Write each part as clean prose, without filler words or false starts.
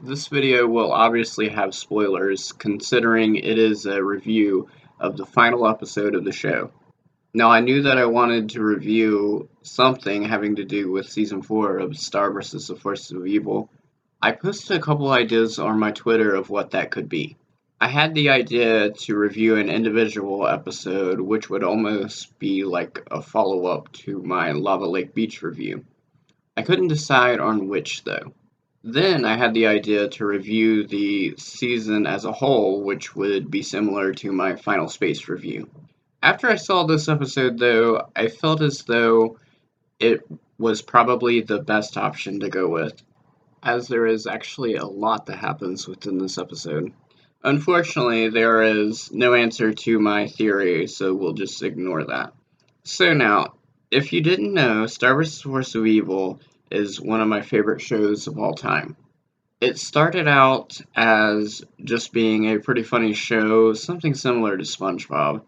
This video will obviously have spoilers, considering it is a review of the final episode of the show. Now, I knew that I wanted to review something having to do with Season 4 of Star vs. the Forces of Evil. I posted a couple ideas on my Twitter of what that could be. I had the idea to review an individual episode, which would almost be like a follow up to my Lava Lake Beach review. I couldn't decide on which, though. Then I had the idea to review the season as a whole, which would be similar to my Final Space review. After I saw this episode, though, I felt as though it was probably the best option to go with, as there is actually a lot that happens within this episode. Unfortunately, there is no answer to my theory, so we'll just ignore that. So now, if you didn't know, Star vs. Force of Evil is one of my favorite shows of all time. It started out as just being a pretty funny show, something similar to SpongeBob,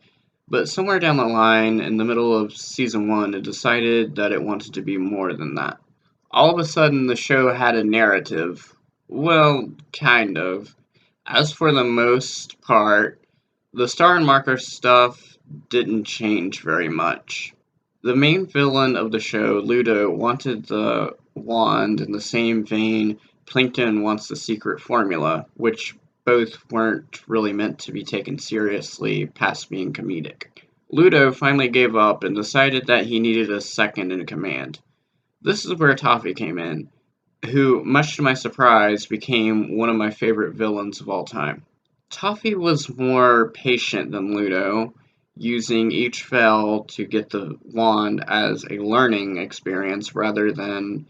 but somewhere down the line, in the middle of season 1, it decided that it wanted to be more than that. All of a sudden, the show had a narrative. Well, kind of. As for the most part, the Star and Marker stuff didn't change very much. The main villain of the show, Ludo, wanted the wand in the same vein Plankton wants the secret formula, which both weren't really meant to be taken seriously past being comedic. Ludo finally gave up and decided that he needed a second in command. This is where Toffee came in, who, much to my surprise, became one of my favorite villains of all time. Toffee was more patient than Ludo, using each fail to get the wand as a learning experience rather than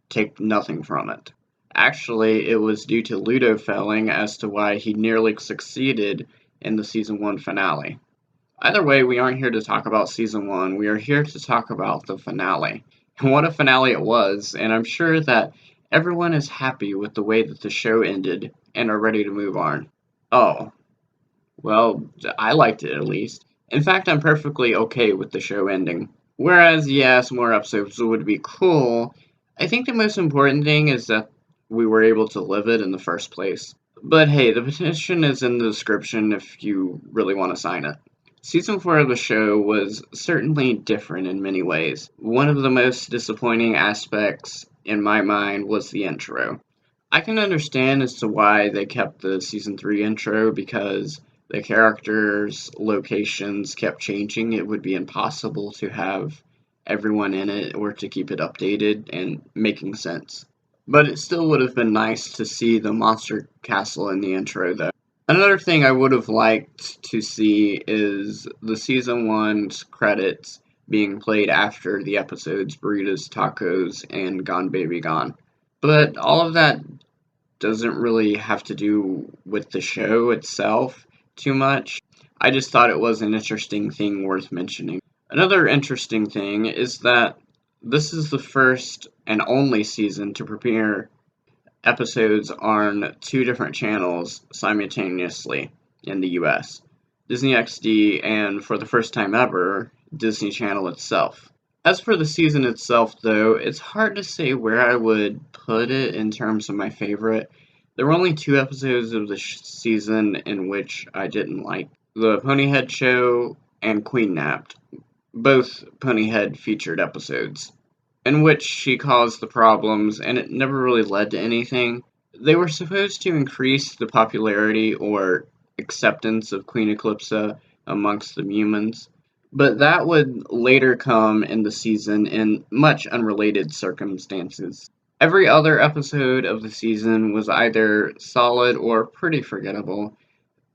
take nothing from it. Actually, it was due to Ludo failing as to why he nearly succeeded in the season 1 finale. Either way, we aren't here to talk about season 1, we are here to talk about the finale. And what a finale it was, and I'm sure that everyone is happy with the way that the show ended and are ready to move on. Oh, well, I liked it at least. In fact, I'm perfectly okay with the show ending. Whereas, yes, more episodes would be cool, I think the most important thing is that we were able to live it in the first place. But hey, the petition is in the description if you really want to sign it. Season 4 of the show was certainly different in many ways. One of the most disappointing aspects, in my mind, was the intro. I can understand as to why they kept the season 3 intro because the characters' locations kept changing. It would be impossible to have everyone in it or to keep it updated and making sense. But it still would have been nice to see the monster castle in the intro, though. Another thing I would have liked to see is the season 1's credits being played after the episodes Burritos, Tacos, and Gone Baby Gone. But all of that doesn't really have to do with the show itself too much. I just thought it was an interesting thing worth mentioning. Another interesting thing is that this is the first and only season to premiere episodes on two different channels simultaneously in the US, Disney XD and, for the first time ever, Disney Channel itself. As for the season itself, though, it's hard to say where I would put it in terms of my favorite. There were only two episodes of the season in which I didn't like: The Ponyhead Show and Queen Napped, both Ponyhead featured episodes, in which she caused the problems and it never really led to anything. They were supposed to increase the popularity or acceptance of Queen Eclipsa amongst the humans, but that would later come in the season in much unrelated circumstances. Every other episode of the season was either solid or pretty forgettable.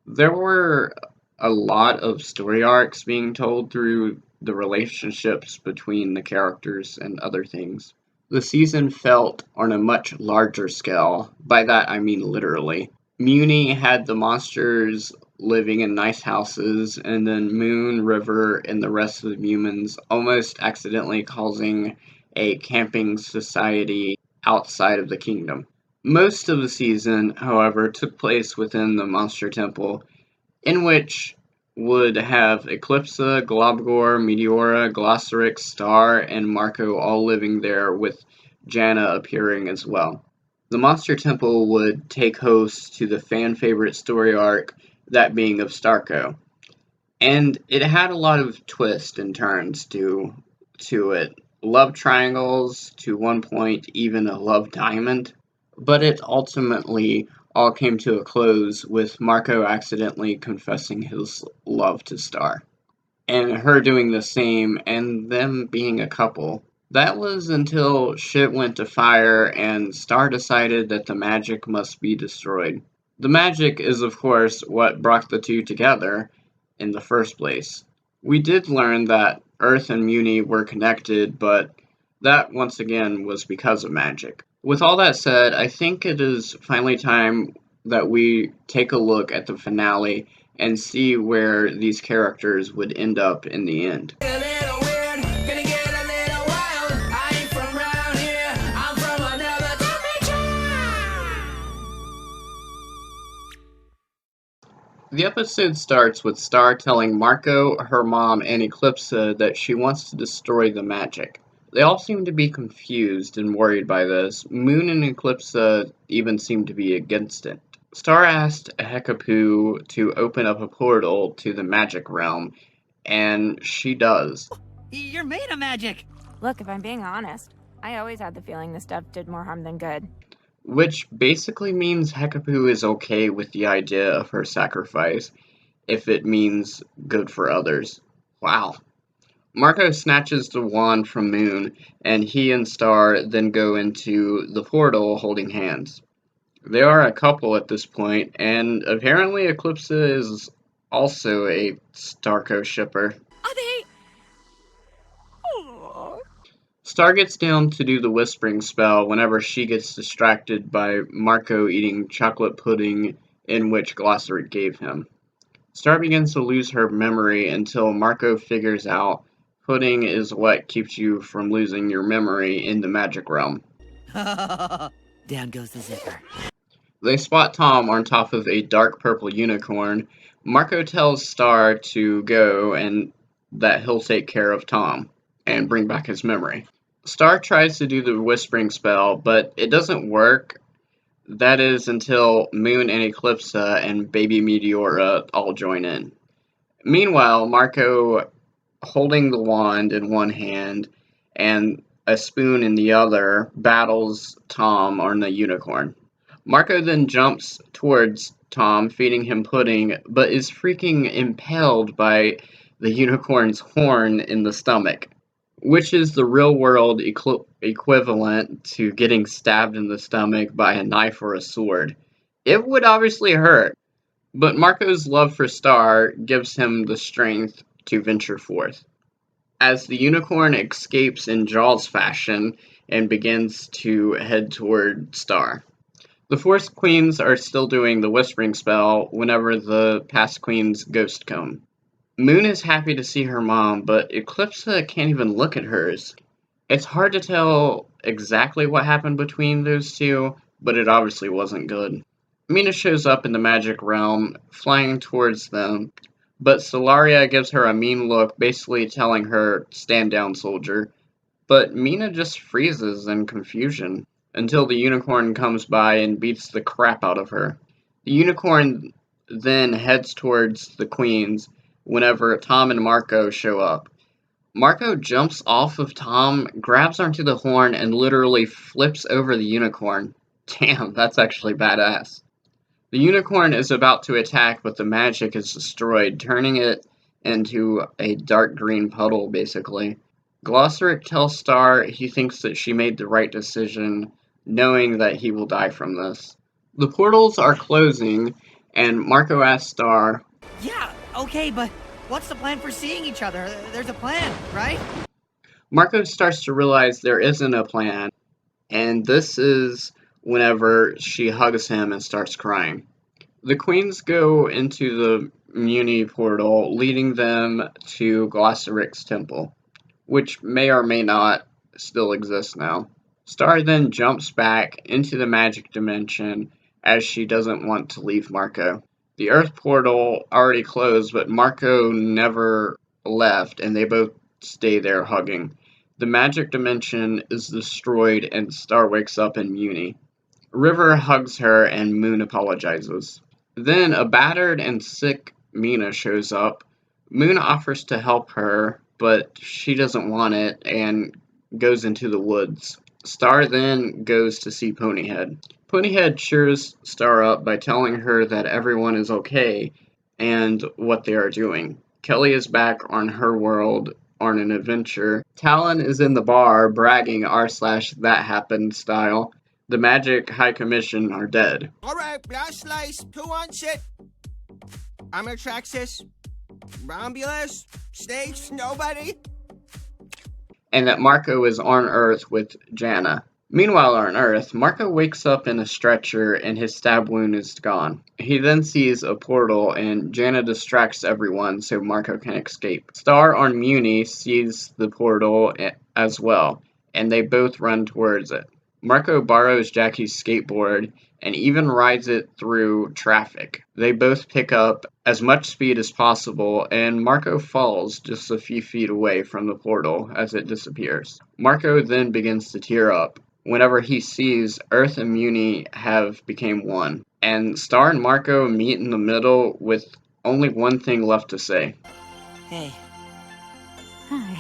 There were a lot of story arcs being told through the relationships between the characters and other things. The season felt on a much larger scale. By that I mean literally. Muni had the monsters living in nice houses, and then Moon, River, and the rest of the humans almost accidentally causing a camping society outside of the kingdom. Most of the season, however, took place within the Monster Temple, in which would have Eclipsa, Globgor, Meteora, Glossaryx, Star, and Marco all living there, with Janna appearing as well. The Monster Temple would take host to the fan favorite story arc, that being of Starco. And it had a lot of twists and turns to it. Love triangles, to one point, even a love diamond. But it ultimately all came to a close with Marco accidentally confessing his love to Star, and her doing the same, and them being a couple. That was until shit went to fire and Star decided that the magic must be destroyed. The magic is, of course, what brought the two together in the first place. We did learn that Earth and Muni were connected, but that once again was because of magic. With all that said, I think it is finally time that we take a look at the finale and see where these characters would end up in the end. The episode starts with Star telling Marco, her mom, and Eclipsa that she wants to destroy the magic. They all seem to be confused and worried by this. Moon and Eclipsa even seem to be against it. Star asked Hekapu to open up a portal to the magic realm, and she does. You're made of magic! Look, if I'm being honest, I always had the feeling this stuff did more harm than good. Which basically means Hekapu is okay with the idea of her sacrifice, if it means good for others. Wow. Marco snatches the wand from Moon, and he and Star then go into the portal holding hands. They are a couple at this point, and apparently Eclipsa is also a Starco shipper. Are they? Oh. Star gets down to do the whispering spell whenever she gets distracted by Marco eating chocolate pudding in which Glossaric gave him. Star begins to lose her memory until Marco figures out pudding is what keeps you from losing your memory in the magic realm. Down goes the zipper. They spot Tom on top of a dark purple unicorn. Marco tells Star to go and that he'll take care of Tom and bring back his memory. Star tries to do the whispering spell, but it doesn't work. That is until Moon and Eclipsa and Baby Meteora all join in. Meanwhile, Marco, holding the wand in one hand and a spoon in the other, battles Tom on the unicorn. Marco then jumps towards Tom, feeding him pudding, but is freaking impaled by the unicorn's horn in the stomach, which is the real-world equivalent to getting stabbed in the stomach by a knife or a sword. It would obviously hurt, but Marco's love for Star gives him the strength to venture forth. As the unicorn escapes in Jaws fashion and begins to head toward Star. The Forest Queens are still doing the whispering spell whenever the past queen's ghost come. Moon is happy to see her mom, but Eclipsa can't even look at hers. It's hard to tell exactly what happened between those two, but it obviously wasn't good. Mina shows up in the magic realm, flying towards them, but Solaria gives her a mean look, basically telling her, "Stand down, soldier." But Mina just freezes in confusion until the unicorn comes by and beats the crap out of her. The unicorn then heads towards the queens whenever Tom and Marco show up. Marco jumps off of Tom, grabs onto the horn, and literally flips over the unicorn. Damn, that's actually badass. The unicorn is about to attack, but the magic is destroyed, turning it into a dark green puddle, basically. Glossaric tells Star he thinks that she made the right decision, knowing that he will die from this. The portals are closing, and Marco asks Star, Yeah, okay, but what's the plan for seeing each other? There's a plan, right? Marco starts to realize there isn't a plan, and this is whenever she hugs him and starts crying. The queens go into the Muni portal, leading them to Glossaric's temple, which may or may not still exist now. Star then jumps back into the magic dimension as she doesn't want to leave Marco. The Earth portal already closed, but Marco never left, and they both stay there hugging. The magic dimension is destroyed, and Star wakes up in Muni. River hugs her and Moon apologizes. Then a battered and sick Mina shows up. Moon offers to help her, but she doesn't want it and goes into the woods. Star then goes to see Ponyhead. Ponyhead cheers Star up by telling her that everyone is okay and what they are doing. Kelly is back on her world on an adventure. Talon is in the bar bragging r/that happened style. The Magic High Commission are dead. Alright, last slice. Who wants it? Amratraxis? Romulus? Snakes? Nobody? And that Marco is on Earth with Jana. Meanwhile on Earth, Marco wakes up in a stretcher and his stab wound is gone. He then sees a portal and Jana distracts everyone so Marco can escape. Star on Muni sees the portal as well, and they both run towards it. Marco borrows Jackie's skateboard and even rides it through traffic. They both pick up as much speed as possible, and Marco falls just a few feet away from the portal as it disappears. Marco then begins to tear up whenever he sees Earth and Muni have become one, and Star and Marco meet in the middle with only one thing left to say. Hey. Hi.